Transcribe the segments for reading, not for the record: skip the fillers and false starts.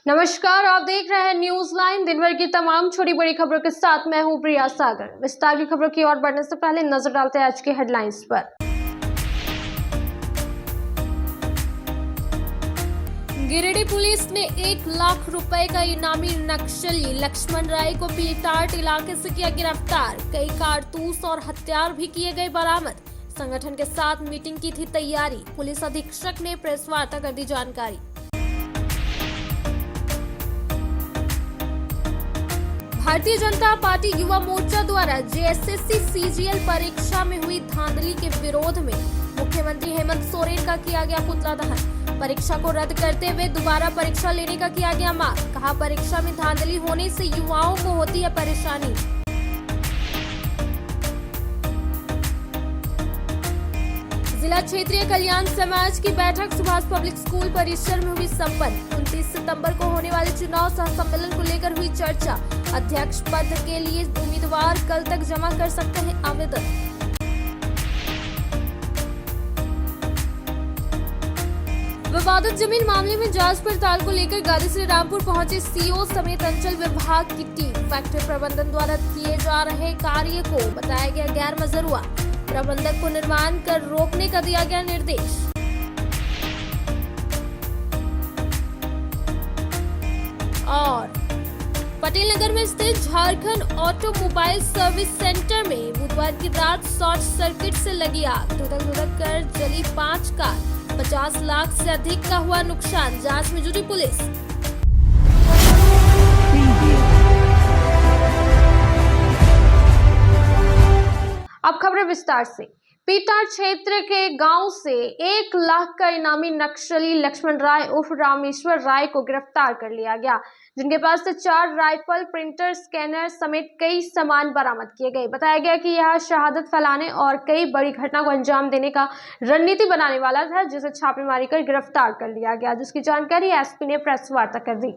नमस्कार, आप देख रहे हैं न्यूज लाइन। दिन भर की तमाम छोटी बड़ी खबरों के साथ मैं हूं प्रिया सागर। विस्तार की खबरों की ओर बढ़ने से पहले नजर डालते हैं आज की हेडलाइंस पर। गिरिडीह पुलिस ने 1 लाख रुपए का इनामी नक्सली लक्ष्मण राय को पीटाट इलाके से किया गिरफ्तार। कई कारतूस और हथियार भी किए गए बरामद। संगठन के साथ मीटिंग की थी तैयारी। पुलिस अधीक्षक ने प्रेस वार्ता कर दी जानकारी। भारतीय जनता पार्टी युवा मोर्चा द्वारा जेएसएससी सीजीएल परीक्षा में हुई धांधली के विरोध में मुख्यमंत्री हेमंत सोरेन का किया गया पुतला दहन। परीक्षा को रद्द करते हुए दोबारा परीक्षा लेने का किया गया मांग। कहा, परीक्षा में धांधली होने से युवाओं को होती है परेशानी। जिला क्षेत्रीय कल्याण समाज की बैठक सुभाष पब्लिक स्कूल परिसर में हुई संपन्न। 29 सितंबर को होने वाले चुनाव सह सम्मेलन को लेकर हुई चर्चा। अध्यक्ष पद के लिए उम्मीदवार कल तक जमा कर सकते हैं आवेदन। विवादित जमीन मामले में जांच पड़ताल को लेकर गादी से रामपुर पहुंचे सीओ समेत अंचल विभाग की टीम। फैक्ट्री प्रबंधन द्वारा किए जा रहे कार्य को बताया गया गैर मजरूआ। प्रबंधक को निर्माण कर रोकने का दिया गया निर्देश। और पटेल नगर में स्थित झारखंड ऑटोमोबाइल सर्विस सेंटर में बुधवार की रात शॉर्ट सर्किट से लगी आग। धुधक कर जली 5 कार। 50 लाख से अधिक का हुआ नुकसान। जांच में जुटी पुलिस। अब खबरें विस्तार से। पीटाट क्षेत्र के गांव से 1 लाख का इनामी नक्सली लक्ष्मण राय उर्फ रामेश्वर राय को गिरफ्तार कर लिया गया, जिनके पास से 4 राइफल, प्रिंटर, स्कैनर समेत कई सामान बरामद किए गए। बताया गया कि यह शहादत फैलाने और कई बड़ी घटना को अंजाम देने का रणनीति बनाने वाला था, जिसे छापेमारी कर गिरफ्तार कर लिया गया, जिसकी जानकारी एसपी ने प्रेस वार्ता कर दी।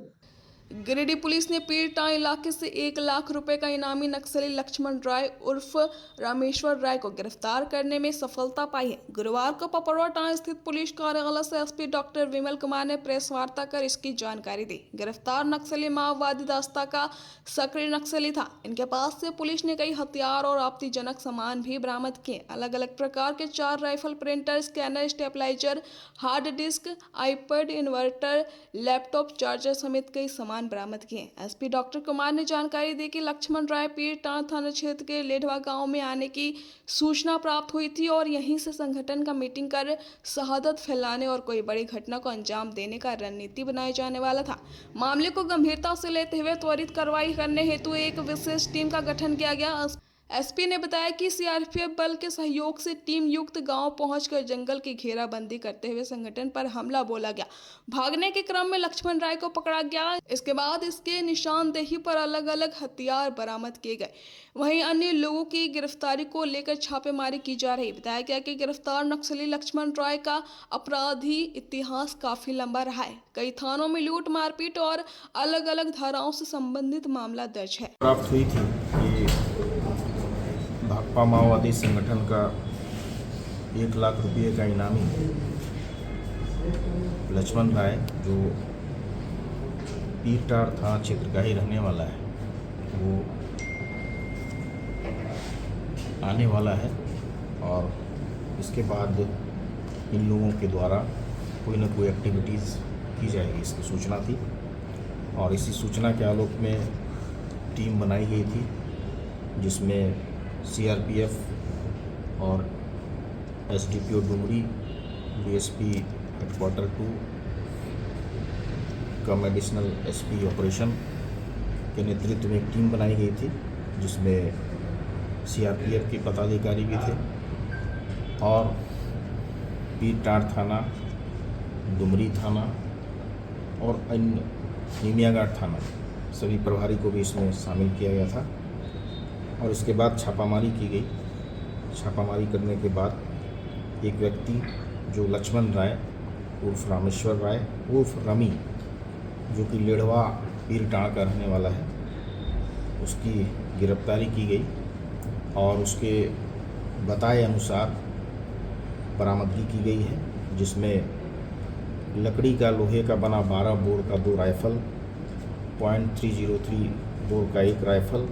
गिरिडीह पुलिस ने पीरटां इलाके से 1 लाख रुपए का इनामी नक्सली लक्ष्मण राय उर्फ रामेश्वर राय को गिरफ्तार करने में सफलता पाई है। गुरुवार को पपरवाटां स्थित पुलिस कार्यालय से एसपी डॉक्टर विमल कुमार ने प्रेस वार्ता कर इसकी जानकारी दी। गिरफ्तार नक्सली माओवादी दस्ता का सक्रिय नक्सली था। इनके पास से पुलिस ने कई हथियार और आपत्तिजनक सामान भी बरामद किए। अलग अलग प्रकार के 4 rifle, printer, scanner, stabiliser, hard disk, iPad, inverter, laptop, charger समेत कई सामान बरामद किए। एसपी डॉक्टर कुमार ने जानकारी दी कि लक्ष्मण राय पीरटां थाना क्षेत्र के लेढ़वा गांव में आने की सूचना प्राप्त हुई थी और यहीं से संगठन का मीटिंग कर शहादत फैलाने और कोई बड़ी घटना को अंजाम देने का रणनीति बनाया जाने वाला था। मामले को गंभीरता से लेते हुए त्वरित कार्रवाई करने हेतु एक विशेष टीम का गठन किया गया। एसपी ने बताया कि सीआरपीएफ बल के सहयोग से टीम युक्त गांव पहुंचकर जंगल की घेराबंदी करते हुए संगठन पर हमला बोला गया। भागने के क्रम में लक्ष्मण राय को पकड़ा गया। इसके बाद इसके निशानदेही पर अलग अलग हथियार बरामद किए गए। वहीं अन्य लोगों की गिरफ्तारी को लेकर छापेमारी की जा रही। बताया गया कि गिरफ्तार नक्सली लक्ष्मण राय का अपराधी इतिहास काफी लंबा रहा है। कई थानों में लूट, मारपीट और अलग अलग धाराओं से संबंधित मामला दर्ज है। प्राप्त हुई थी भाकपा माओवादी संगठन का 1 लाख रुपये का इनामी लक्ष्मण राय, जो पीरटार थाना क्षेत्र का ही रहने वाला है, वो आने वाला है और इसके बाद इन लोगों के द्वारा कोई ना कोई एक्टिविटीज़ की जाएगी, इसकी सूचना थी। और इसी सूचना के आलोक में टीम बनाई गई थी, जिसमें सीआरपीएफ और एसडीपीओ डुमरी, डीएसपी हेडक्वार्टर 2 कम एडिशनल एसपी ऑपरेशन के नेतृत्व में एक टीम बनाई गई थी, जिसमें सीआरपीएफ के पदाधिकारी भी थे और पीरटार थाना, डुमरी थाना और अन्य निमियाघाट थाना सभी प्रभारी को भी इसमें शामिल किया गया था। और इसके बाद छापामारी की गई। छापामारी करने के बाद एक व्यक्ति जो लक्ष्मण राय उर्फ रामेश्वर राय उर्फ रमी, जो कि लेढ़वा पीरटां का रहने वाला है, उसकी गिरफ्तारी की गई और उसके बताए अनुसार बरामदगी की गई है, जिसमें लकड़ी का, लोहे का बना 12 बोर का 2 राइफल, .303 बोर का एक राइफल,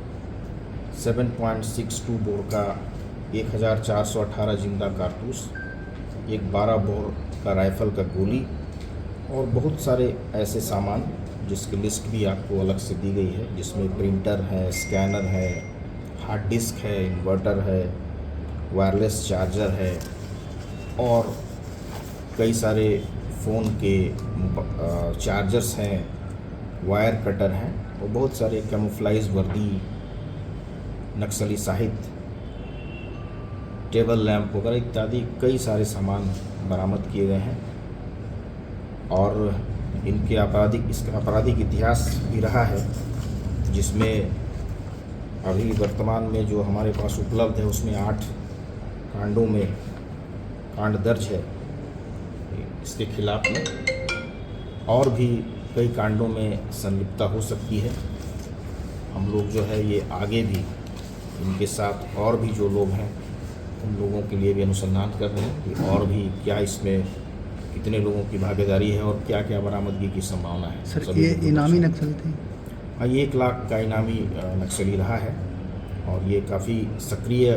7.62 बोर का 1418 जिंदा कारतूस, एक 12 बोर का राइफल का गोली और बहुत सारे ऐसे सामान जिसकी लिस्ट भी आपको अलग से दी गई है, जिसमें प्रिंटर है, स्कैनर है, हार्ड डिस्क है, इन्वर्टर है, वायरलेस चार्जर है और कई सारे फ़ोन के चार्जर्स हैं, वायर कटर हैं और बहुत सारे कैमोफ्लाइज वर्दी, नक्सली साहित्य, टेबल लैंप वगैरह इत्यादि कई सारे सामान बरामद किए गए हैं। और इसका आपराधिक इतिहास भी रहा है, जिसमें अभी वर्तमान में जो हमारे पास उपलब्ध है उसमें 8 कांडों में कांड दर्ज है इसके खिलाफ में, और भी कई कांडों में संलिप्तता हो सकती है। हम लोग जो है ये आगे भी इनके साथ और भी जो लोग हैं उन लोगों के लिए भी अनुसंधान कर रहे हैं कि और भी क्या इसमें कितने लोगों की भागीदारी है और क्या क्या बरामदगी की संभावना है। सर, ये इनामी नक्सल थे? हाँ, ये 1 लाख का इनामी नक्सली रहा है और ये काफ़ी सक्रिय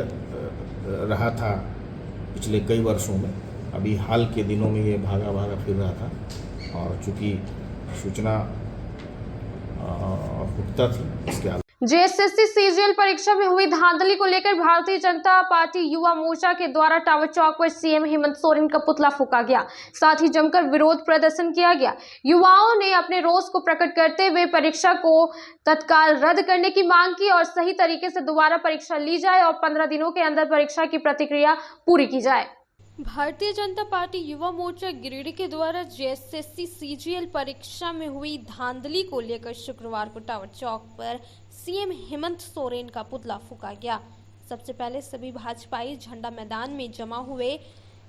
रहा था पिछले कई वर्षों में। अभी हाल के दिनों में ये भागा फिर रहा था और चूँकि सूचना पुख्ता थी इसके जेएसएससी सीजीएल परीक्षा में हुई धांधली को लेकर भारतीय जनता पार्टी युवा मोर्चा के द्वारा टावर चौक पर सीएम हेमंत सोरेन का पुतला फूंका गया, साथ ही जमकर विरोध प्रदर्शन किया गया। युवाओं ने अपने रोष को प्रकट करते हुए परीक्षा को तत्काल रद्द करने की मांग की और सही तरीके से दोबारा परीक्षा ली जाए और 15 दिनों के अंदर परीक्षा की प्रक्रिया पूरी की जाए। भारतीय जनता पार्टी युवा मोर्चा गिरिडीह के द्वारा जेएसएससी सीजीएल परीक्षा में हुई धांधली को लेकर शुक्रवार को टावर चौक पर सीएम हेमंत सोरेन का पुतला फूंका गया। सबसे पहले सभी भाजपाई झंडा मैदान में जमा हुए।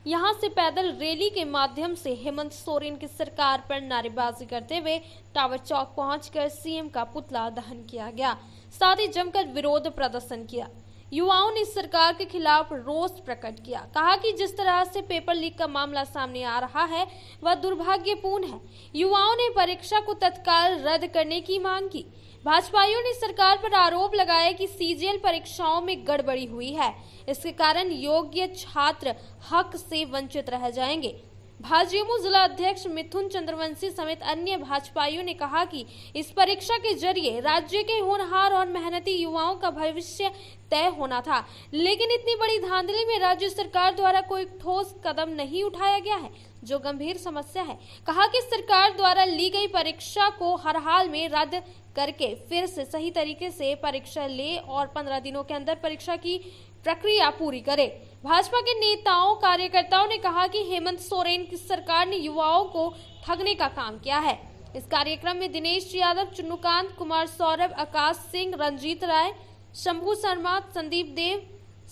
यहां से पैदल रैली के माध्यम से हेमंत सोरेन की सरकार पर नारेबाजी करते हुए टावर चौक पहुंचकर सीएम का पुतला दहन किया गया, साथ ही जमकर विरोध प्रदर्शन किया। युवाओं ने सरकार के खिलाफ रोष प्रकट किया, कहा कि जिस तरह से पेपर लीक का मामला सामने आ रहा है वह दुर्भाग्यपूर्ण है। युवाओं ने परीक्षा को तत्काल रद्द करने की मांग की। भाजपाइयों ने सरकार पर आरोप लगाया कि सीजीएल परीक्षाओं में गड़बड़ी हुई है, इसके कारण योग्य छात्र हक से वंचित रह जाएंगे। भाजयुमो जिला अध्यक्ष मिथुन चंद्रवंशी समेत अन्य भाजपाइयों ने कहा कि इस परीक्षा के जरिए राज्य के होनहार और मेहनती युवाओं का भविष्य तय होना था, लेकिन इतनी बड़ी धांधली में राज्य सरकार द्वारा कोई ठोस कदम नहीं उठाया गया है, जो गंभीर समस्या है। कहा कि सरकार द्वारा ली गई परीक्षा को हर हाल में रद्द करके फिर से सही तरीके से परीक्षा ले और 15 दिनों के अंदर परीक्षा की प्रक्रिया पूरी करे। भाजपा के नेताओं कार्यकर्ताओं ने कहा कि हेमंत सोरेन की सरकार ने युवाओं को ठगने का काम किया है। इस कार्यक्रम में दिनेश यादव, चुन्नूकांत कुमार, सौरभ, आकाश सिंह, रंजीत राय, शंभू शर्मा, संदीप देव,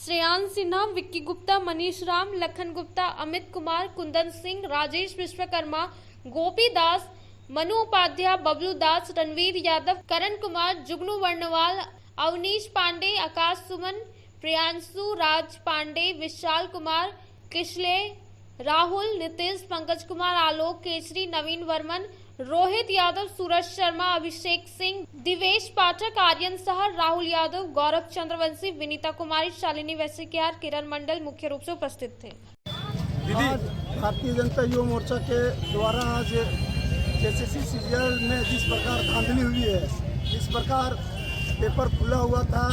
श्रेयांश सिन्हा, विक्की गुप्ता, मनीष राम, लखन गुप्ता, अमित कुमार, कुंदन सिंह, राजेश विश्वकर्मा, गोपी दास, मनु उपाध्याय, बबलू दास, रणवीर यादव, करण कुमार, जुगनू वर्णवाल, अवनीश पांडे, आकाश सुमन, प्रियांशु राज पांडे, विशाल कुमार, किशले, राहुल, नीतीश, पंकज कुमार, आलोक केसरी, नवीन वर्मन, रोहित यादव, सूरज शर्मा, अभिषेक सिंह, दिवेश पाठक, आर्यन सहर, राहुल यादव, गौरव चंद्रवंशी, विनीता कुमारी, शालिनी वैश्यकियार, किरण मंडल मुख्य रूप से उपस्थित थे। आज भारतीय जनता युवा मोर्चा के द्वारा आज जेएसएससी सीजीएल में जिस प्रकार धांधली हुई है, इस प्रकार पेपर खुला हुआ था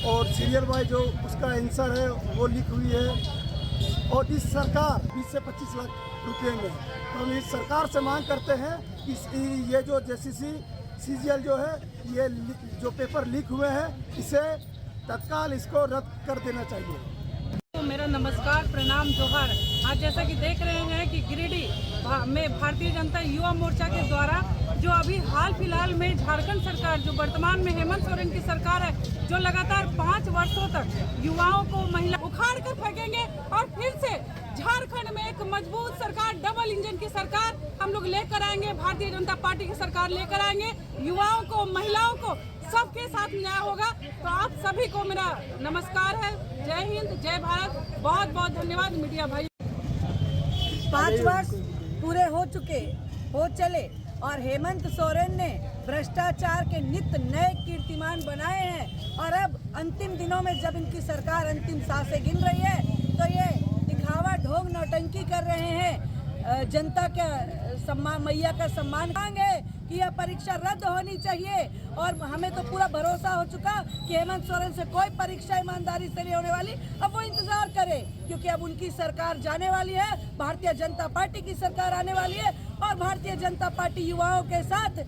और सीरियल वाइज जो उसका आंसर है वो लीक हुई है और इस सरकार 20 से 25 लाख रुपए में, तो हम इस सरकार से मांग करते हैं कि ये जो जेएसएससी सीजीएल जो है, ये जो पेपर लीक हुए हैं इसे तत्काल इसको रद्द कर देना चाहिए। तो मेरा नमस्कार, प्रणाम, जोहार। आज जैसा कि देख रहे हैं कि गिरिडीह में भारतीय जनता युवा मोर्चा के द्वारा जो अभी हाल फिलहाल में झारखंड सरकार, जो वर्तमान में हेमंत सोरेन की सरकार है, जो लगातार 5 वर्षों तक युवाओं को महिला उखाड़ कर फेंकेंगे और फिर से झारखंड में एक मजबूत सरकार, डबल इंजन की सरकार हम लोग लेकर आएंगे। भारतीय जनता पार्टी की सरकार लेकर आएंगे। युवाओं को, महिलाओं को, सबके साथ न्याय होगा। तो आप सभी को मेरा नमस्कार है। जय हिंद, जय भारत। बहुत बहुत धन्यवाद मीडिया भाई। 5 वर्ष पूरे हो चले और हेमंत सोरेन ने भ्रष्टाचार के नित्य नए कीर्तिमान बनाए हैं। और अब अंतिम दिनों में जब इनकी सरकार अंतिम सांसें गिन रही है तो ये दिखावा ढोंग नौटंकी कर रहे हैं। जनता का सम्मान, मैया का सम्मान मांगे कि यह परीक्षा रद्द होनी चाहिए। और हमें तो पूरा भरोसा हो चुका कि हेमंत सोरेन से कोई परीक्षा ईमानदारी से नहीं होने वाली। अब वो इंतजार करे, क्योंकि अब उनकी सरकार जाने वाली है, भारतीय जनता पार्टी की सरकार आने वाली है और भारतीय जनता पार्टी युवाओं के साथ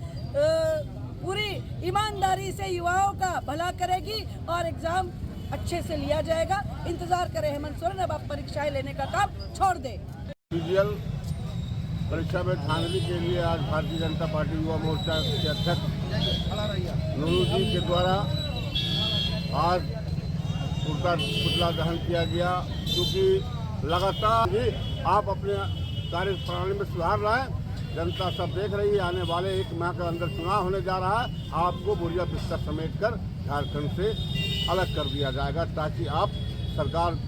पूरी ईमानदारी से युवाओं का भला करेगी और एग्जाम अच्छे से लिया जाएगा। इंतजार करें हेमंत सोरेन, अब आप परीक्षाएं लेने का काम छोड़ दें। परीक्षा में धांधली के लिए आज भारतीय जनता पार्टी युवा मोर्चा के अध्यक्ष नूरू जी के द्वारा आज पुतला दहन किया गया, क्योंकि लगातार ही आप अपने कार्य प्रणाली में सुधार लाएं। जनता सब देख रही है, आने वाले 1 माह के अंदर चुनाव होने जा रहा है। आपको बोरिया बिस्तर समेट कर झारखंड से अलग कर दिया जाएगा, ताकि आप सरकार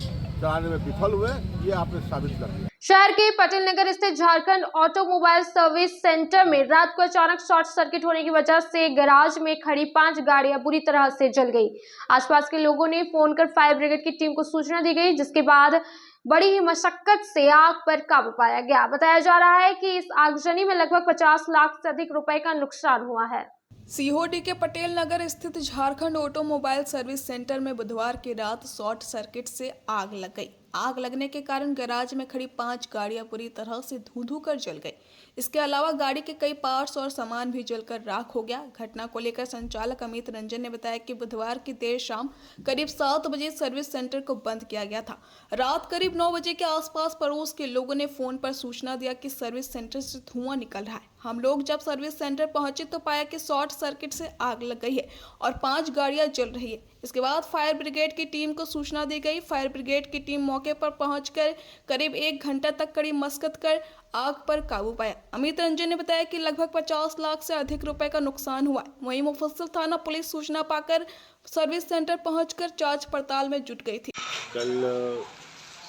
चलाने में विफल हुए, ये आपने साबित कर दिया। शहर के पटेल नगर स्थित झारखंड ऑटोमोबाइल सर्विस सेंटर में रात को अचानक शॉर्ट सर्किट होने की वजह से गैराज में खड़ी 5 गाड़ियां बुरी तरह से जल गई। आसपास के लोगों ने फोन कर फायर ब्रिगेड की टीम को सूचना दी गई, जिसके बाद बड़ी ही मशक्कत से आग पर काबू पाया गया। बताया जा रहा है कि इस आगजनी में लगभग 50 लाख से अधिक रुपए का नुकसान हुआ है। सीहोडी के पटेल नगर स्थित झारखंड ऑटोमोबाइल सर्विस सेंटर में बुधवार की रात शॉर्ट सर्किट से आग लग गई। आग लगने के कारण गैराज में खड़ी 5 गाड़ियां पूरी तरह से धुंधु कर जल गई। इसके अलावा गाड़ी के कई पार्ट्स और सामान भी जलकर राख हो गया। घटना को लेकर संचालक अमित रंजन ने बताया कि बुधवार की देर शाम करीब 7 बजे सर्विस सेंटर को बंद किया गया था। रात करीब 9 बजे के आसपास पड़ोस के लोगों ने फोन पर सूचना दिया कि सर्विस सेंटर से धुआं निकल रहा है। हम लोग जब सर्विस सेंटर पहुंचे तो पाया कि शॉर्ट सर्किट से आग लग गई है और 5 गाड़ियां जल रही है। इसके बाद फायर ब्रिगेड की टीम को सूचना दी गई। फायर ब्रिगेड की टीम मौके पर पहुंचकर करीब 1 घंटा तक कड़ी मशक्कत कर आग पर काबू पाया। अमित रंजन ने बताया कि लगभग 50 लाख से अधिक रुपए का नुकसान हुआ है। वहीं मुफस्सिल थाना पुलिस सूचना पाकर सर्विस सेंटर पहुंचकर जांच पड़ताल में जुट गई थी। कल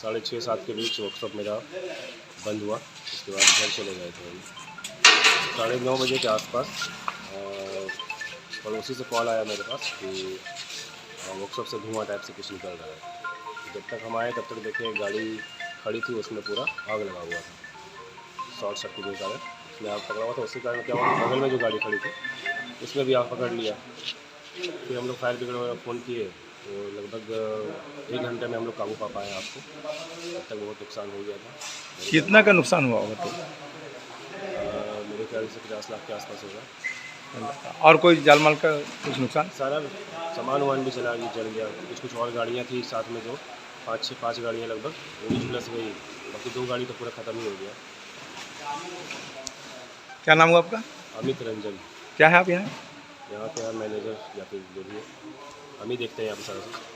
6:30-7 के बीच वर्कशॉप मेरा बंद हुआ। उसके बाद घर चले गए थे। 9:30 बजे के आसपास पड़ोसी से कॉल आया मेरे पास कि वर्कशॉप से धुआं टाइप से कुछ निकल रहा है। जब तक हम आए तब तक देखे गाड़ी खड़ी थी, उसमें पूरा आग लगा हुआ था। शॉर्ट सर्किट के कारण उसमें आग पकड़ा हुआ था। उसी कारण क्या हुआ, बगल में जो गाड़ी खड़ी थी उसमें भी आग पकड़ लिया। फिर हम लोग फायर ब्रिगेड वगैरह फ़ोन किए तो लगभग 1 घंटे में हम लोग काबू पा पाए आपको। तब तक बहुत नुकसान हो गया था। कितना का नुकसान हुआ होगा? तो मेरे ख्याल से 50 लाख के आसपास होगा। और कोई जान-माल का कुछ नुकसान? सारा सामान वामान भी जल गया। कुछ और गाड़ियाँ थी साथ में, जो 5 गाड़ियाँ लगभग वो भी झुलस गई। बाकी 2 गाड़ी तो पूरा ख़त्म ही हो गया। क्या नाम हुआ आपका? अमित रंजन। क्या है आप यहाँ के मैनेजर या फिर जो भी है, हम ही देखते हैं यहाँ पर सारा।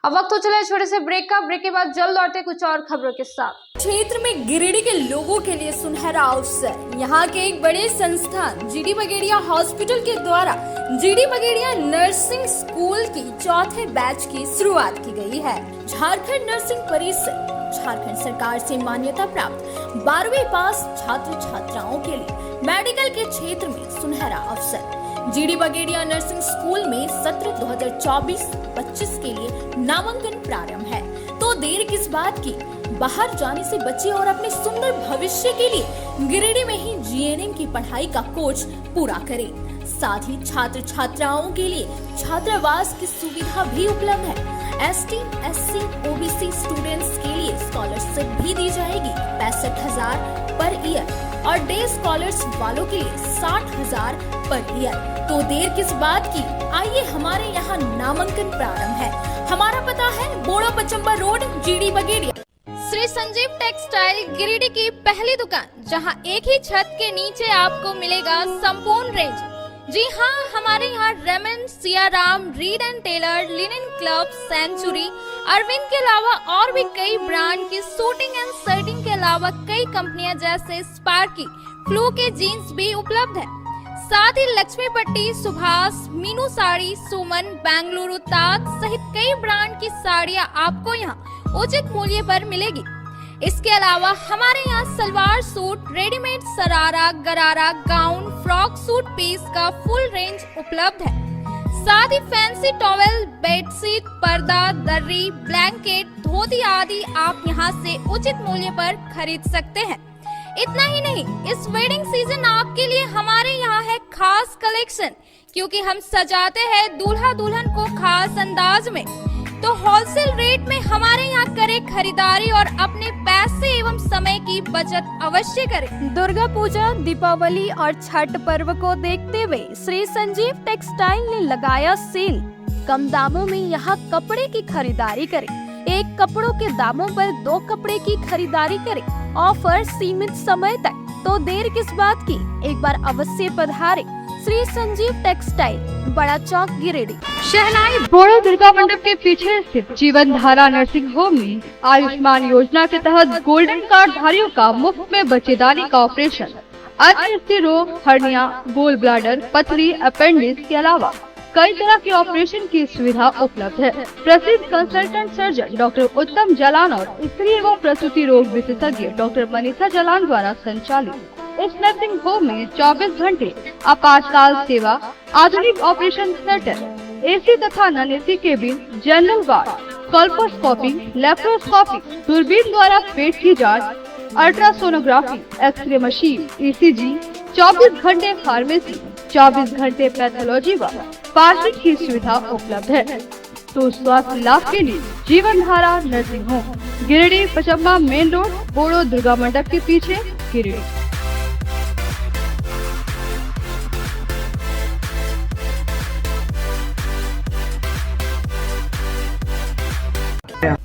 अब वक्त हो चला है छोटे से ब्रेक का। ब्रेक के बाद जल्द लौटे कुछ और खबरों के साथ। क्षेत्र में गिरिडीह के लोगों के लिए सुनहरा अवसर। यहाँ के एक बड़े संस्थान जीडी बगेड़िया हॉस्पिटल के द्वारा जीडी बगेड़िया नर्सिंग स्कूल की 4थे बैच की शुरुआत की गई है। झारखंड नर्सिंग परिषद झारखंड सरकार से मान्यता प्राप्त 12वीं पास छात्र छात्राओं के लिए मेडिकल के क्षेत्र में सुनहरा अवसर। जीडी बगेड़िया नर्सिंग स्कूल में सत्र 2024-25 के लिए नामांकन प्रारंभ है, तो देर किस बात की। बाहर जाने से बचे और अपने सुंदर भविष्य के लिए गिरिडीह में ही जीएनएम की पढ़ाई का कोर्स पूरा करें। साथ ही छात्र छात्राओं के लिए छात्रावास की सुविधा भी उपलब्ध है। ST, SC, OBC स्टूडेंट्स के लिए स्कॉलरशिप भी दी जाएगी 65,000 पर ईयर और डे स्कॉलर्स वालों के लिए 60,000 पर ईयर। तो देर किस बात की, आइए हमारे यहाँ नामांकन प्रारंभ है। हमारा पता है Boda Pachamba road, GD Bagedia. Shri Sanjeev textile Giridih की पहली दुकान, जहां एक ही छत के नीचे आपको मिलेगा संपूर्ण रेंज। जी हाँ, हमारे यहाँ Raymond, Siyaram, Reid and Taylor, Linen Club, Century, Arvind के अलावा और भी कई ब्रांड की सूटिंग एंड शर्टिंग के अलावा कई कंपनियां जैसे स्पार्की, फ्लू के जीन्स भी उपलब्ध है। साथ ही लक्ष्मी पट्टी, सुभाष, मीनू साड़ी, सुमन, बेंगलुरु ताज सहित कई ब्रांड की साड़ियां आपको यहाँ उचित मूल्य पर मिलेगी। इसके अलावा हमारे यहाँ सलवार सूट, रेडीमेड सरारा, गरारा, गाउन, फ्रॉक सूट पीस का फुल रेंज उपलब्ध है। साथ ही फैंसी टॉवेल, बेडशीट, पर्दा, दर्री, ब्लैंकेट, धोती आदि आप यहाँ से उचित मूल्य पर खरीद सकते हैं। इतना ही नहीं, इस वेडिंग सीजन आपके लिए हमारे यहाँ है खास कलेक्शन, क्योंकि हम सजाते हैं दूल्हा दुल्हन को खास अंदाज में। तो होलसेल रेट में हमारे यहाँ करें खरीदारी और अपने पैसे एवं समय की बचत अवश्य करें। दुर्गा पूजा, दीपावली और छठ पर्व को देखते हुए श्री संजीव टेक्सटाइल ने लगाया सेल। कम दामों में यहाँ कपड़े की खरीदारी करें। एक कपड़ों के दामों पर 2 कपड़े की खरीदारी करें। ऑफर सीमित समय तक, तो देर किस बात की, एक बार अवश्य पधारें। श्री संजीव टेक्सटाइल, बड़ा चौक, गिरिडीह। शहनाई बोड़ो दुर्गा मंडप के पीछे स्थित जीवन धारा नर्सिंग होम में आयुष्मान योजना के तहत गोल्डन कार्ड धारियों का मुफ्त में बच्चेदानी का ऑपरेशन, अन्य रोग, हर्निया, गोल ब्लैडर, पथरी, अपेंडिक्स के अलावा कई तरह के ऑपरेशन की सुविधा उपलब्ध है। प्रसिद्ध कंसल्टेंट सर्जन डॉक्टर उत्तम जलान और स्त्री एवं प्रसूति रोग विशेषज्ञ डॉक्टर मनीषा जलान द्वारा संचालित इस नर्सिंग होम में 24 घंटे आपातकाल सेवा, आधुनिक ऑपरेशन थिएटर, एसी तथा non AC cabin, general ward, colposcopy, laparoscopy, दूरबीन द्वारा पेट की जांच, अल्ट्रासोनोग्राफी, एक्सरे मशीन, ईसीजी, 24 घंटे फार्मेसी, 24 घंटे पैथोलॉजी व पार्किंग की सुविधा उपलब्ध है। तो स्वास्थ्य लाभ के लिए Jeevan Dhara nursing home, Giridih, Pachamba main road, Bodo Durga मंडप के पीछे, Giridih.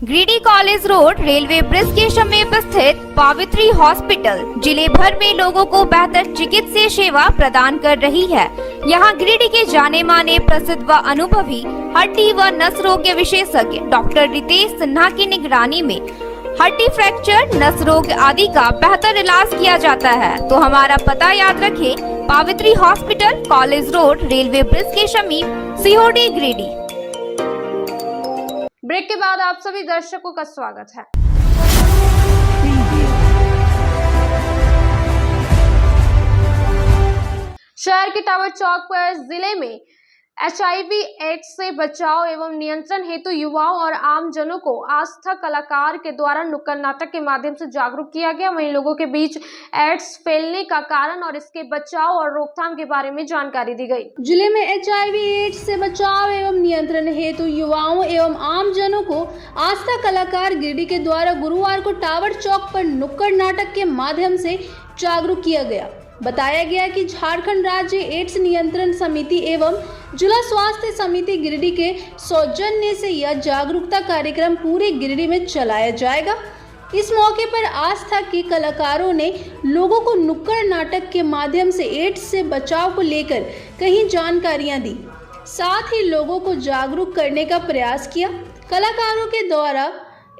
Giridih college road, railway bridge के समीप स्थित पावित्री हॉस्पिटल जिले भर में लोगों को बेहतर चिकित्सीय सेवा प्रदान कर रही है। यहाँ गिरिडीह के जाने माने, प्रसिद्ध व अनुभवी हड्डी व नस रोग के विशेषज्ञ डॉक्टर रितेश सिन्हा की निगरानी में हड्डी फ्रैक्चर, नस रोग आदि का बेहतर इलाज किया जाता है। तो हमारा पता याद रखें, Pavitri hospital, college road, railway bridge के समीप, सीओडी, गिरिडीह। ब्रेक के बाद आप सभी दर्शकों का स्वागत है। शहर के टावर चौक पर जिले में HIV एड्स से बचाव एवं नियंत्रण हेतु युवाओं और आमजनों को आस्था कलाकार के द्वारा नुक्कड़ नाटक के माध्यम से जागरूक किया गया। वहीं लोगों के बीच एड्स फैलने का कारण और इसके बचाव और रोकथाम के बारे में जानकारी दी गई। जिले में HIV एड्स से बचाव एवं नियंत्रण हेतु युवाओं एवं आमजनों को आस्था कलाकार गिरिडीह के द्वारा गुरुवार को टावर चौक पर नुक्कड़ नाटक के माध्यम से जागरूक किया गया। बताया गया कि झारखंड राज्य एड्स नियंत्रण समिति एवं जिला स्वास्थ्य समिति गिरिडीह के सौजन्य से यह जागरूकता कार्यक्रम पूरे गिरिडीह में चलाया जाएगा। इस मौके पर आस्था के कलाकारों ने लोगों को नुक्कड़ नाटक के माध्यम से एड्स से बचाव को लेकर कई जानकारियां दी, साथ ही लोगों को जागरूक करने का प्रयास किया। कलाकारों के द्वारा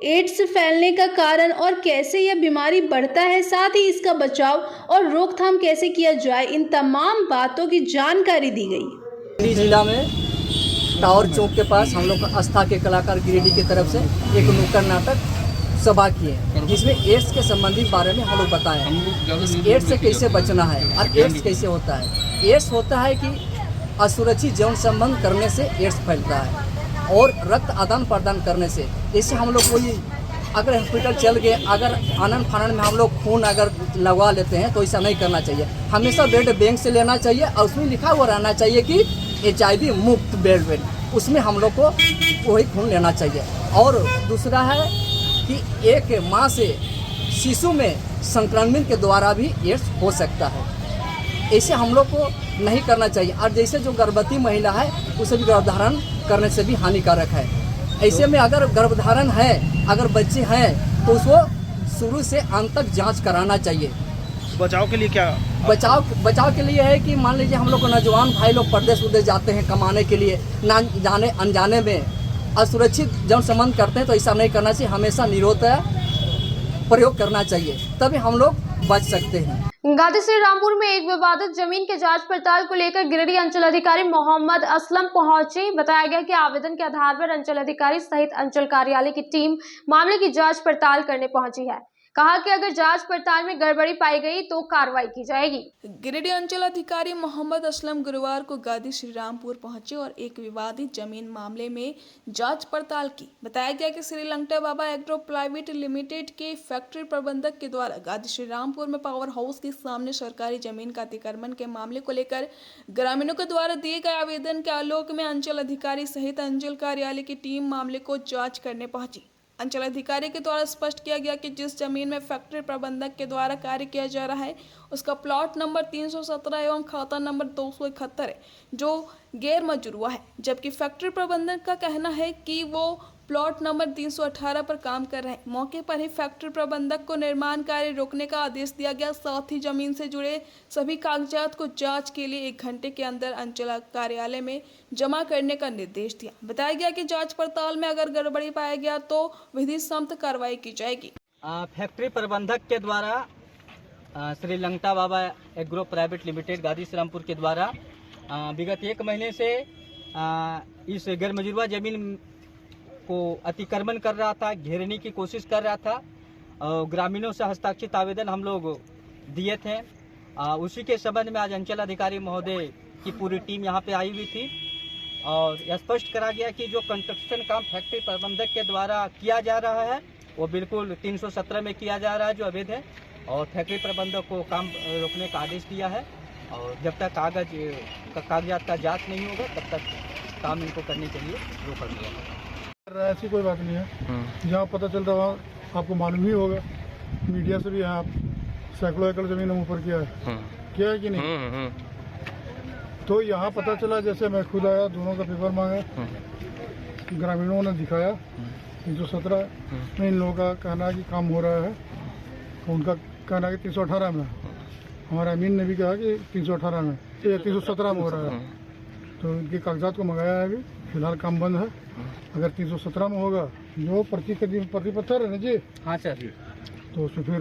एड्स फैलने का कारण और कैसे यह बीमारी बढ़ता है, साथ ही इसका बचाव और रोकथाम कैसे किया जाए, इन तमाम बातों की जानकारी दी गई। गिरिडीह जिला में टावर चौक के पास हम लोग आस्था के कलाकार गिरिडीह की तरफ से एक नुक्कड़ नाटक सभा किए, जिसमें एड्स के संबंधित बारे में हम लोग बताएं। एड्स से कैसे बचना है और एड्स कैसे होता है। एड्स होता है कि असुरक्षित यौन संबंध करने से एड्स फैलता है और रक्त आदान प्रदान करने से। जैसे हम लोग कोई अगर हॉस्पिटल चल गए, अगर आनन फानन में हम लोग खून अगर लगवा लेते हैं तो ऐसा नहीं करना चाहिए। हमेशा ब्लड बैंक से लेना चाहिए और उसमें लिखा हुआ रहना चाहिए कि HIV मुक्त ब्लड, उसमें हम लोग को वही खून लेना चाहिए। और दूसरा है कि एक माँ से शिशु में संक्रमण के द्वारा भी एड्स हो सकता है, ऐसे हम लोग को नहीं करना चाहिए। और जैसे जो गर्भवती महिला है उसे भी गर्भधारण करने से भी हानिकारक है। ऐसे में अगर गर्भधारण है, अगर बच्चे हैं तो उसको शुरू से अंत तक जांच कराना चाहिए। बचाव के लिए क्या? बचाव के लिए है कि मान लीजिए हम लोग को नौजवान भाई लोग परदेश उदेश जाते हैं कमाने के लिए, ना जाने अनजाने में असुरक्षित जौन संबंध करते हैं, तो ऐसा नहीं करना चाहिए। हमेशा निरोध प्रयोग करना चाहिए, तभी हम लोग बच सकते हैं। गादी श्री रामपुर में एक विवादित जमीन के जांच पड़ताल को लेकर गिरिडीह अंचल अधिकारी मोहम्मद असलम पहुंचे। बताया गया कि आवेदन के आधार पर अंचल अधिकारी सहित अंचल कार्यालय की टीम मामले की जांच पड़ताल करने पहुंची है। कहा कि अगर जांच पड़ताल में गड़बड़ी पाई गई तो कार्रवाई की जाएगी। गिरिडीह अंचल अधिकारी मोहम्मद असलम गुरुवार को गादी श्रीरामपुर पहुंचे और एक विवादित जमीन मामले में जांच पड़ताल की। बताया गया कि श्रीलंका बाबा एग्रो प्राइवेट लिमिटेड के फैक्ट्री प्रबंधक के द्वारा गादी श्रीरामपुर में पावर हाउस के सामने सरकारी जमीन का अतिक्रमण के मामले को लेकर ग्रामीणों के द्वारा दिए गए आवेदन के आलोक में अंचल अधिकारी सहित अंचल कार्यालय की टीम मामले को जांच करने पहुंची। अंचल अधिकारी के द्वारा स्पष्ट किया गया कि जिस जमीन में फैक्ट्री प्रबंधक के द्वारा कार्य किया जा रहा है उसका प्लॉट नंबर 317 एवं खाता नंबर 271 है जो गैर मंजूर हुआ है, जबकि फैक्ट्री प्रबंधक का कहना है कि वो प्लॉट नंबर 318 पर काम कर रहे हैं। मौके पर ही फैक्ट्री प्रबंधक को निर्माण कार्य रोकने का आदेश दिया गया। साथ ही जमीन से जुड़े सभी कागजात को जांच के लिए 1 घंटे के अंदर अंचल कार्यालय में जमा करने का निर्देश दिया। बताया गया कि जांच पड़ताल में अगर गड़बड़ी पाया गया तो विधि सम्मत कार्रवाई की जाएगी। फैक्ट्री प्रबंधक के द्वारा श्रीलंका बाबा एग्रो प्राइवेट लिमिटेड गादी श्रीरामपुर के द्वारा विगत 1 महीने से इस गैर मंजूरवा जमीन को अतिक्रमण कर रहा था, घेरने की कोशिश कर रहा था। ग्रामीणों से हस्ताक्षरित आवेदन हम लोग दिए थे। उसी के संबंध में आज अंचल अधिकारी महोदय की पूरी टीम यहाँ पे आई हुई थी और यह स्पष्ट करा गया कि जो कंस्ट्रक्शन काम फैक्ट्री प्रबंधक के द्वारा किया जा रहा है वो बिल्कुल 317 में किया जा रहा है जो अवैध है और फैक्ट्री प्रबंधक को काम रोकने का आदेश दिया है और जब तक कागजात का जांच नहीं होगा तब तक काम इनको करने के लिए रोका गया। ऐसी कोई बात नहीं है, जहाँ पता चल रहा है आपको मालूम ही होगा, मीडिया से भी यहाँ सैकड़ों एकड़ जमीन हम ऊपर किया है कि नहीं। तो यहाँ पता चला, जैसे मैं खुद आया, दोनों का पेपर मांगा, ग्रामीणों ने दिखाया 317 में इन लोगों का कहना है कि काम हो रहा है, उनका कहना है कि 318 में, हमारा अमीन ने भी कहा कि 318 में 317 में हो रहा है। तो इनके कागजात को मंगाया है, अभी फिलहाल काम बंद है। अगर 317 में होगा जो प्रति पत्थर है ना जी, हाँ सर, तो उसमें फिर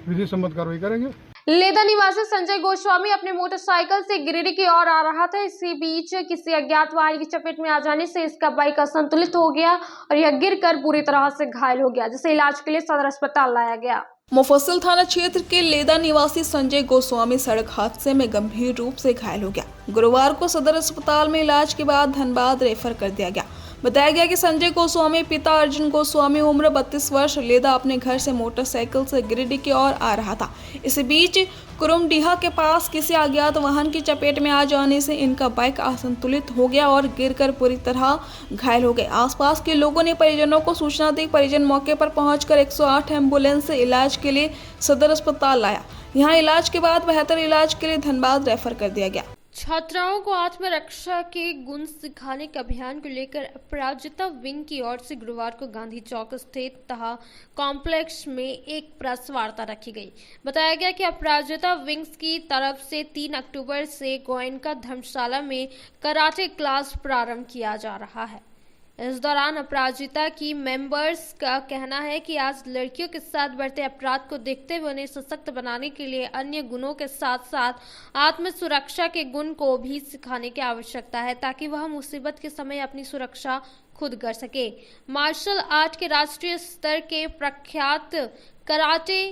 विधि सम्मत कार्रवाई करेंगे। लेदा निवासी संजय गोस्वामी अपने मोटरसाइकिल से गिरिडीह की ओर आ रहा था। इसी बीच किसी अज्ञात वाहन की चपेट में आ जाने से इसका बाइक असंतुलित हो गया और यह गिरकर बुरी तरह से घायल हो गया, जिसे इलाज के लिए सदर अस्पताल लाया गया। मुफस्सिल थाना क्षेत्र के लेदा निवासी संजय गोस्वामी सड़क हादसे में गंभीर रूप से घायल हो गया। गुरुवार को सदर अस्पताल में इलाज के बाद धनबाद रेफर कर दिया गया। बताया गया कि संजय गोस्वामी पिता अर्जुन गोस्वामी उम्र 32 वर्ष लेदा अपने घर से मोटरसाइकिल से गिरिडीह की ओर आ रहा था। इसी बीच कुरुमडीहा के पास किसी अज्ञात वाहन की चपेट में आ जाने से इनका बाइक असंतुलित हो गया और गिरकर पूरी तरह घायल हो गए। आसपास के लोगों ने परिजनों को सूचना दी। परिजन मौके पर पहुंचकर 108 एम्बुलेंस से इलाज के लिए सदर अस्पताल लाया। यहां इलाज के बाद बेहतर इलाज के लिए धनबाद रेफर कर दिया गया। छात्राओं को आत्मरक्षा के गुण सिखाने के अभियान को लेकर अपराजिता विंग की ओर से गुरुवार को गांधी चौक स्थित तहा कॉम्प्लेक्स में एक प्रेस वार्ता रखी गई। बताया गया कि अपराजिता विंग्स की तरफ से 3 अक्टूबर से गोयनका धर्मशाला में कराटे क्लास प्रारंभ किया जा रहा है। इस दौरान अपराजिता की मेंबर्स का कहना है कि आज लड़कियों के साथ बढ़ते अपराध को देखते हुए उन्हें सशक्त बनाने के लिए अन्य गुणों के साथ साथ आत्म सुरक्षा के गुण को भी सिखाने की आवश्यकता है, ताकि वह मुसीबत के समय अपनी सुरक्षा खुद कर सके। मार्शल आर्ट के राष्ट्रीय स्तर के प्रख्यात कराटे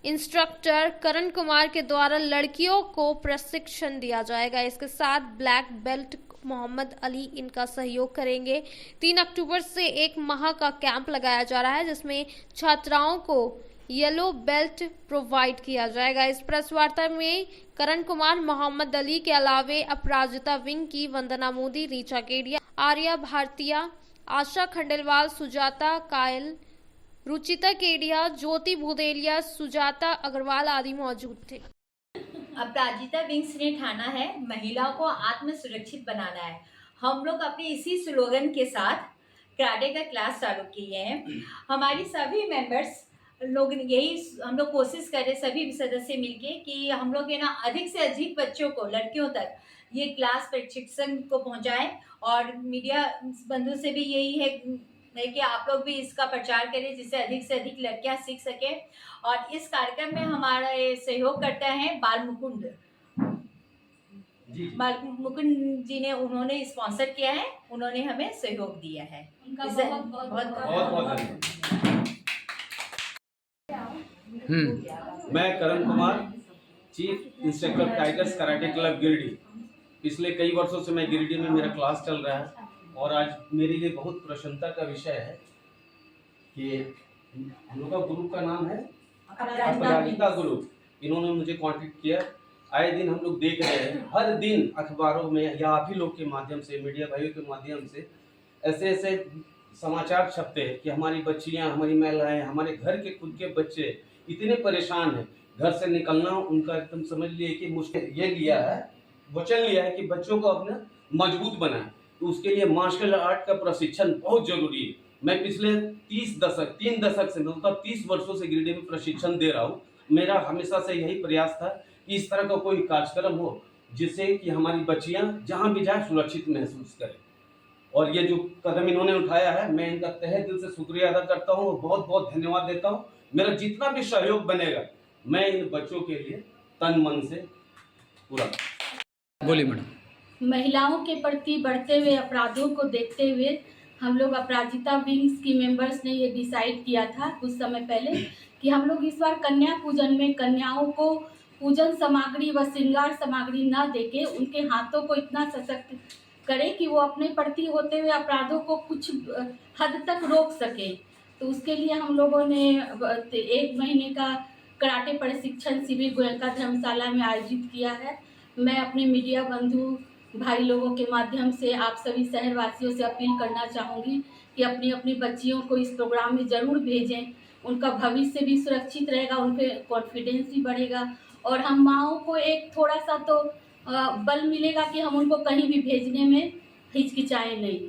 इंस्ट्रक्टर करण कुमार के द्वारा लड़कियों को प्रशिक्षण दिया जाएगा। इसके साथ ब्लैक बेल्ट मोहम्मद अली इनका सहयोग करेंगे। 3 अक्टूबर से 1 माह का कैंप लगाया जा रहा है, जिसमें छात्राओं को येलो बेल्ट प्रोवाइड किया जाएगा। इस प्रेस वार्ता में करण कुमार, मोहम्मद अली के अलावे अपराजिता विंग की वंदना मोदी, रीचा केडिया, आर्या भारतीया, आशा खंडेलवाल, सुजाता कायल, रुचिता केडिया, ज्योति भूदेलिया, सुजाता अग्रवाल आदि मौजूद थे। अपराजिता विंग्स ने ठाना है महिलाओं को आत्म सुरक्षित बनाना है। हम लोग अपने इसी स्लोगन के साथ कराटे का क्लास चालू किए हैं। हमारी सभी मेंबर्स लोग यही हम लोग कोशिश कर रहे, सभी सदस्य मिलके, कि हम लोग ना अधिक से अधिक बच्चों को, लड़कियों तक ये क्लास प्रशिक्षण को पहुंचाएं। और मीडिया बंधु से भी यही है कि आप लोग भी इसका प्रचार करें, जिससे अधिक से अधिक लड़कियां सीख सके। और इस कार्यक्रम में हमारा सहयोग करता है बाल मुकुंद जी ने, उन्होंने स्पॉन्सर किया है, उन्होंने हमें सहयोग दिया है। बहुत मैं Karan Kumar, chief instructor Tigers karate club Giridih. पिछले कई वर्षों से मैं गिरिडीह में मेरा क्लास चल रहा है और आज मेरे लिए बहुत प्रसन्नता का विषय है कि हम लोग का ग्रुप का नाम है अपराजिता ग्रुप। इन्होंने मुझे कांटेक्ट किया। आए दिन हम लोग देख रहे हैं, हर दिन अखबारों में या आप ही लोग के माध्यम से, मीडिया भाइयों के माध्यम से ऐसे ऐसे समाचार छपते हैं कि हमारी बच्चियां, हमारी महिलाएं, हमारे घर के खुद के बच्चे इतने परेशान हैं, घर से निकलना उनका एकदम समझ लिए कि मुश्किल ये लिया है, वचन लिया है कि बच्चों को अपना मजबूत बनाए। तो उसके लिए मार्शल आर्ट का प्रशिक्षण बहुत जरूरी है। मैं पिछले 3 दशक से मतलब 30 वर्षों से गिरिडीह में प्रशिक्षण दे रहा हूँ। मेरा हमेशा से यही प्रयास था कि इस तरह का कोई कार्यक्रम हो जिससे कि हमारी बच्चियाँ जहाँ भी जाए सुरक्षित महसूस करें। और ये जो कदम इन्होंने उठाया है, मैं इनका तहे दिल से शुक्रिया अदा करता हूँ और बहुत बहुत धन्यवाद देता हूँ। मेरा जितना भी सहयोग बनेगा मैं इन बच्चों के लिए तन मन से पूरा। बोलिए मैडम। महिलाओं के प्रति बढ़ते हुए अपराधों को देखते हुए हम लोग अपराजिता विंग्स की मेंबर्स ने ये डिसाइड किया था कुछ समय पहले कि हम लोग इस बार कन्या पूजन में कन्याओं को पूजन सामग्री व श्रृंगार सामग्री न देके उनके हाथों को इतना सशक्त करें कि वो अपने प्रति होते हुए अपराधों को कुछ हद तक रोक सके। तो उसके लिए हम लोगों ने 1 महीने का कराटे प्रशिक्षण शिविर गोयनका धर्मशाला में आयोजित किया है। मैं अपने मीडिया बंधु भाई लोगों के माध्यम से आप सभी शहरवासियों से अपील करना चाहूँगी कि अपनी अपनी बच्चियों को इस प्रोग्राम में ज़रूर भेजें। उनका भविष्य भी सुरक्षित रहेगा, उनके कॉन्फिडेंस भी बढ़ेगा और हम माँओं को एक थोड़ा सा तो बल मिलेगा कि हम उनको कहीं भी भेजने में हिचकिचाएं नहीं।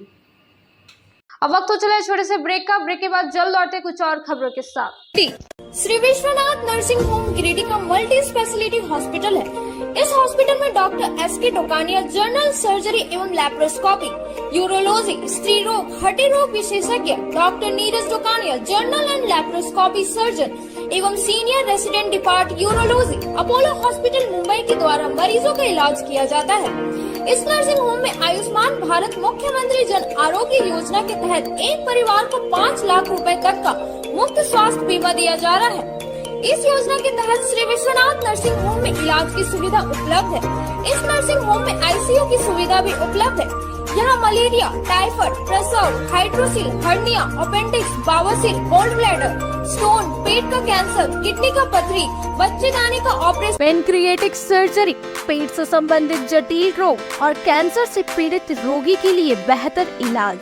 अब वक्त हो चला है छोटे से ब्रेक का। ब्रेक के बाद जल्द लौटते कुछ और खबरों के साथ। श्री विश्वनाथ नर्सिंग होम गिरिडीह का मल्टी स्पेशलिटी हॉस्पिटल है। इस हॉस्पिटल में doctor S K. Tokania general surgery एवं लैप्रोस्कोपी, यूरोलॉजी, स्त्री रोग, हड्डी रोग विशेषज्ञ, doctor Neeraj Tokania general and laparoscopy surgeon एवं senior resident depart urology, Apollo hospital Mumbai के द्वारा मरीजों का इलाज किया जाता है। इस नर्सिंग होम में आयुष्मान भारत मुख्यमंत्री जन आरोग्य योजना के तहत एक परिवार को 5 लाख रुपए तक का मुफ्त स्वास्थ्य बीमा दिया जा रहा है। इस योजना के तहत श्री विश्वनाथ नर्सिंग होम में इलाज की सुविधा उपलब्ध है। इस नर्सिंग होम में आईसीयू की सुविधा भी उपलब्ध है। यहाँ मलेरिया, टाइफाइड, प्रसव, हाइड्रोसिल, हर्निया, अपेंडिक्स, बावसीर, गोल्ड ब्लैडर, स्टोन, पेट का कैंसर, किडनी का पथरी, बच्चेदानी का ऑपरेशन, पेनक्रिएटिक सर्जरी, पेट से संबंधित जटिल रोग और कैंसर से पीड़ित रोगी के लिए बेहतर इलाज।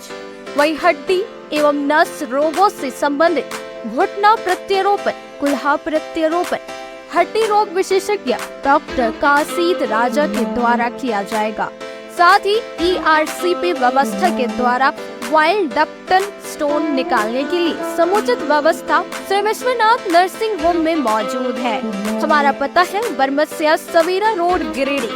वही हड्डी एवं नस रोगों से संबंधित घुटना प्रत्यारोपण, कुल्हा प्रत्यारोपण, हड्डी रोग विशेषज्ञ डॉक्टर कासिद राजा के द्वारा किया जाएगा। साथ ही ERCP व्यवस्था के द्वारा वाइल्ड डक्टल स्टोन निकालने के लिए समुचित व्यवस्था श्री विश्वनाथ नर्सिंग होम में मौजूद है। हमारा पता है Baramasia Savera road Giridih.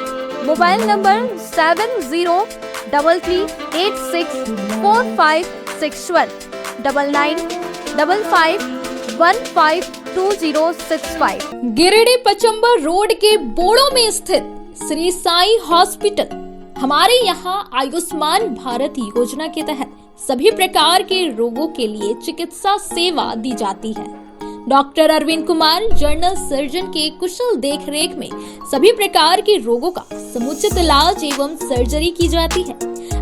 Mobile number 7086464561 9955152065। Giridih Pachamba road के बोड़ो में स्थित श्री साई हॉस्पिटल। हमारे यहाँ आयुष्मान भारत योजना के तहत सभी प्रकार के रोगों के लिए चिकित्सा सेवा दी जाती है। Doctor Arvind Kumar general surgeon के कुशल देखरेख में सभी प्रकार के रोगों का समुचित इलाज एवं सर्जरी की जाती है।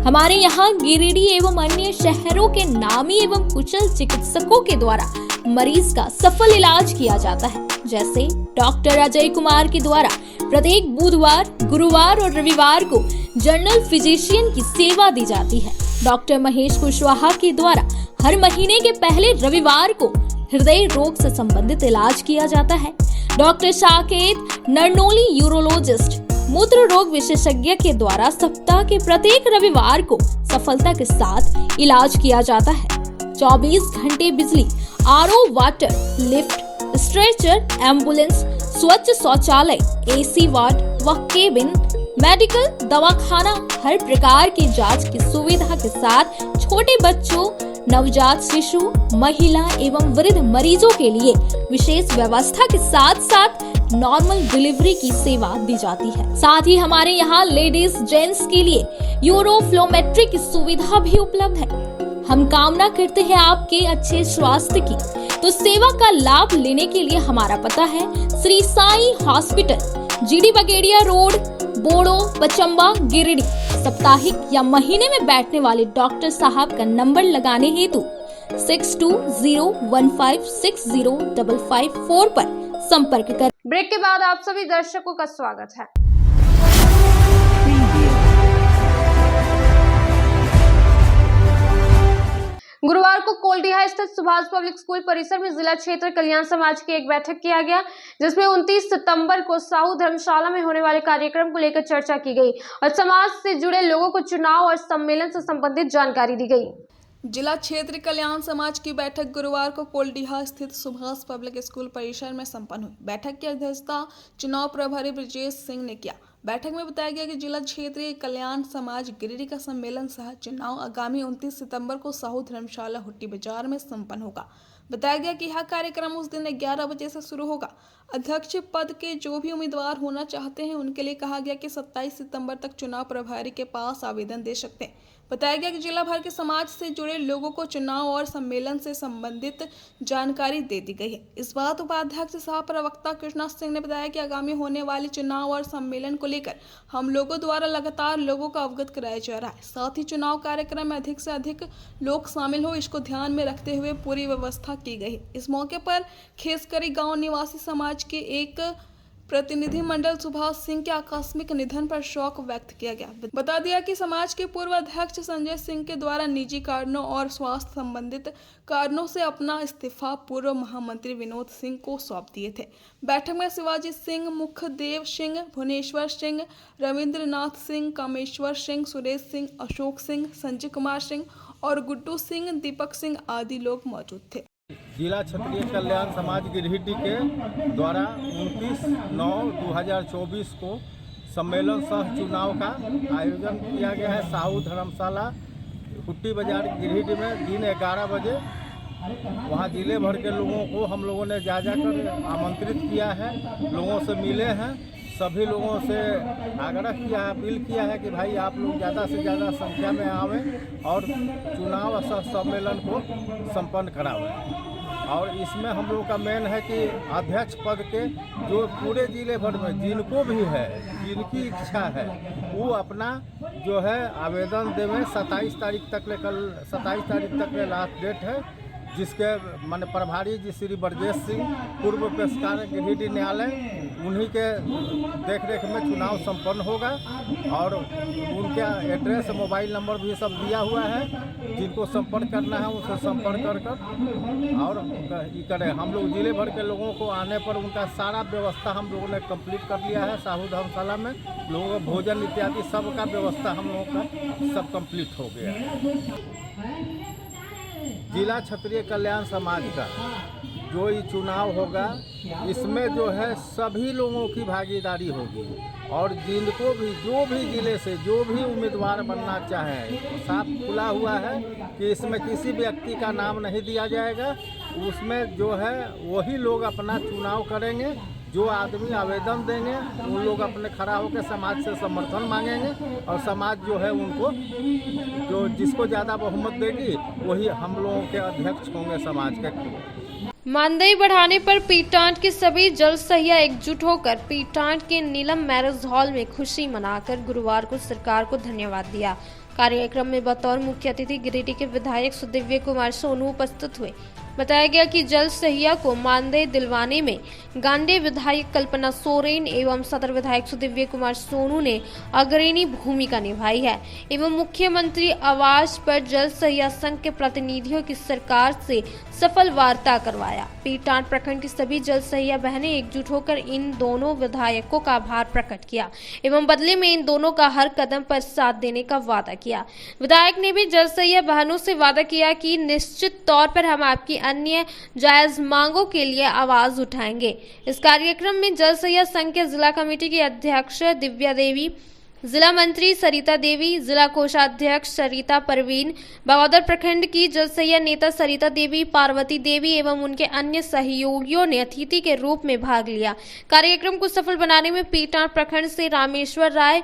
हमारे यहाँ गिरिडीह एवं अन्य शहरों के नामी एवं कुशल चिकित्सकों के द्वारा मरीज का सफल इलाज किया जाता है। जैसे डॉक्टर अजय कुमार के द्वारा प्रत्येक बुधवार, गुरुवार और रविवार को जनरल फिजिशियन की सेवा दी जाती है। डॉक्टर महेश कुशवाहा के द्वारा हर महीने के पहले रविवार को हृदय रोग से संबंधित इलाज किया जाता है। डॉक्टर साकेत नरनोली यूरोलॉजिस्ट मूत्र रोग विशेषज्ञ के द्वारा सप्ताह के प्रत्येक रविवार को सफलता के साथ इलाज किया जाता है। 24 घंटे बिजली, RO water, lift, stretcher, ambulance, स्वच्छ शौचालय, AC वार्ड व केबिन, मेडिकल, दवाखाना, हर प्रकार की जांच की सुविधा के साथ छोटे बच्चों, नवजात शिशु, महिला एवं वृद्ध मरीजों के लिए विशेष व्यवस्था के साथ साथ नॉर्मल डिलीवरी की सेवा दी जाती है। साथ ही हमारे यहाँ लेडीज जेंट्स के लिए यूरोफ्लोमेट्री की सुविधा भी उपलब्ध है। हम कामना करते हैं आपके अच्छे स्वास्थ्य की। तो सेवा का लाभ लेने के लिए हमारा पता है Shri Sai hospital, GD Bagedia road, Bodo, Pachamba, Giridih. साप्ताहिक या महीने में बैठने वाले डॉक्टर साहब का नंबर लगाने हेतु 6201560554 पर संपर्क कर। ब्रेक के बाद आप सभी दर्शकों का स्वागत है। गुरुवार को कोल्डिहा स्थित सुभाष पब्लिक स्कूल परिसर में जिला क्षेत्र कल्याण समाज की एक बैठक किया गया, जिसमें 29 सितंबर को साहू धर्मशाला में होने वाले कार्यक्रम को लेकर चर्चा की गई और समाज से जुड़े लोगों को चुनाव और सम्मेलन से संबंधित जानकारी दी गई। जिला क्षेत्र कल्याण समाज की बैठक गुरुवार को कोल्डिहा स्थित सुभाष पब्लिक स्कूल परिसर में संपन्न हुई। बैठक की अध्यक्षता चुनाव प्रभारी ब्रजेश सिंह ने किया। बैठक में बताया गया कि जिला क्षेत्रीय कल्याण समाज गिरिडीह का सम्मेलन सह चुनाव आगामी 29 सितंबर को साहू धर्मशाला हुट्टी बाजार में संपन्न होगा। बताया गया कि यह कार्यक्रम उस दिन 11 बजे से शुरू होगा। अध्यक्ष पद के जो भी उम्मीदवार होना चाहते हैं उनके लिए कहा गया कि 27 सितंबर तक चुनाव प्रभारी के पास आवेदन दे सकते हैं। बताया गया कि जिला भर के समाज से जुड़े लोगों को चुनाव और सम्मेलन से संबंधित जानकारी दे दी गई है। इस बात उपाध्यक्ष सह प्रवक्ता कृष्णा सिंह ने बताया कि आगामी होने वाले चुनाव और सम्मेलन को लेकर हम लोगों द्वारा लगातार लोगों को अवगत कराया जा रहा है। साथ ही चुनाव कार्यक्रम में अधिक से अधिक लोग शामिल हो, इसको ध्यान में रखते हुए पूरी व्यवस्था की गई है। इस मौके पर खेसकरी गाँव निवासी समाज के एक प्रतिनिधि मंडल सुभाष सिंह के आकस्मिक निधन पर शोक व्यक्त किया गया। बता दिया कि समाज के पूर्व अध्यक्ष संजय सिंह के द्वारा निजी कारणों और स्वास्थ्य संबंधित कारणों से अपना इस्तीफा पूर्व महामंत्री विनोद सिंह को सौंप दिए थे। बैठक में शिवाजी सिंह, मुखदेव सिंह, भुवनेश्वर सिंह, रविंद्रनाथ सिंह, कामेश्वर सिंह, सुरेश सिंह, अशोक सिंह, संजय कुमार सिंह और गुड्डू सिंह, दीपक सिंह आदि लोग मौजूद थे। जिला क्षेत्रीय कल्याण समाज गिरिडीह के द्वारा 29/9/2024 को सम्मेलन सह चुनाव का आयोजन किया गया है। साहू धर्मशाला हुट्टी बाजार गिरिडीह में दिन 11 बजे। वहाँ जिले भर के लोगों को हम लोगों ने जा कर आमंत्रित किया है, लोगों से मिले हैं, सभी लोगों से आग्रह किया है, अपील किया है कि भाई आप लोग ज़्यादा से ज़्यादा संख्या में आवें और चुनाव सम्मेलन को संपन्न करावें। और इसमें हम लोग का मेन है कि अध्यक्ष पद के जो पूरे जिले भर में जिनको भी है, जिनकी इच्छा है, वो अपना जो है आवेदन देवें। 27 तारीख तक ले लास्ट डेट है, जिसके मान प्रभारी जी श्री ब्रजेश सिंह, पूर्व पेशकार गिरिडीह न्यायालय, उन्हीं के देखरेख में चुनाव संपन्न होगा। और उनका एड्रेस, मोबाइल नंबर भी सब दिया हुआ है, जिनको संपर्क करना है उनसे संपर्क कर और ये करें। हम लोग जिले भर के लोगों को आने पर उनका सारा व्यवस्था हम लोगों ने कंप्लीट कर लिया है। साहू धर्मशाला में लोगों को भोजन इत्यादि सब का व्यवस्था हम लोगों का सब कंप्लीट हो गया है। जिला क्षेत्रीय कल्याण समाज का जो ये चुनाव होगा, इसमें जो है सभी लोगों की भागीदारी होगी और जिनको भी जो भी जिले से जो भी उम्मीदवार बनना चाहें, साफ खुला हुआ है कि इसमें किसी व्यक्ति का नाम नहीं दिया जाएगा। उसमें जो है वही लोग अपना चुनाव करेंगे। जो आदमी आवेदन देंगे उन लोग अपने खड़ा होकर समाज से समर्थन मांगेंगे और समाज जो है उनको जो जिसको ज़्यादा बहुमत देगी वही हम लोगों के अध्यक्ष होंगे समाज के। मानदेय बढ़ाने पर पीटांट के सभी जल सहिया एकजुट होकर पीटांट के नीलम मैरिज हॉल में खुशी मनाकर गुरुवार को सरकार को धन्यवाद दिया। कार्यक्रम में बतौर मुख्य अतिथि गिरिडीह के विधायक सुदिव्य कुमार सोनू उपस्थित हुए। बताया गया कि जल सहिया को मानदेय दिलवाने में गांडे विधायक कल्पना सोरेन एवं सदर विधायक सुदिव्य कुमार सोनू ने अग्रणी भूमिका निभाई है एवं मुख्यमंत्री आवास पर जल सहिया संघ के प्रतिनिधियों की सरकार से सफल वार्ता करवाया। पीटांट प्रखंड की सभी जल सहिया बहनें एकजुट होकर इन दोनों विधायकों का आभार प्रकट किया एवं बदले में इन दोनों का हर कदम पर साथ देने का वादा किया। विधायक ने भी जल सहिया बहनों से वादा किया कि निश्चित तौर पर हम आपकी अन्य जायज मांगों के लिए आवाज उठाएंगे। इस कार्यक्रम में जल सहिया संघ के जिला कमेटी की अध्यक्ष दिव्या देवी, जिला मंत्री सरिता देवी, जिला कोषाध्यक्ष सरिता परवीन, बगौदर प्रखंड की जल सहिया नेता सरिता देवी, पार्वती देवी एवं उनके अन्य सहयोगियों ने अतिथि के रूप में भाग लिया। कार्यक्रम को सफल बनाने में पीटांट प्रखंड से रामेश्वर राय,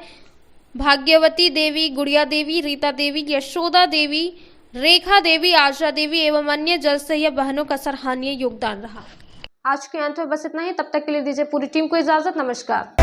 भाग्यवती देवी, गुड़िया देवी, रीता देवी, यशोदा देवी, रेखा देवी, आशा देवी एवं अन्य जल सहिया बहनों का सराहनीय योगदान रहा। आज के अंत में बस इतना ही। तब तक के लिए दीजिए पूरी टीम को इजाजत। नमस्कार।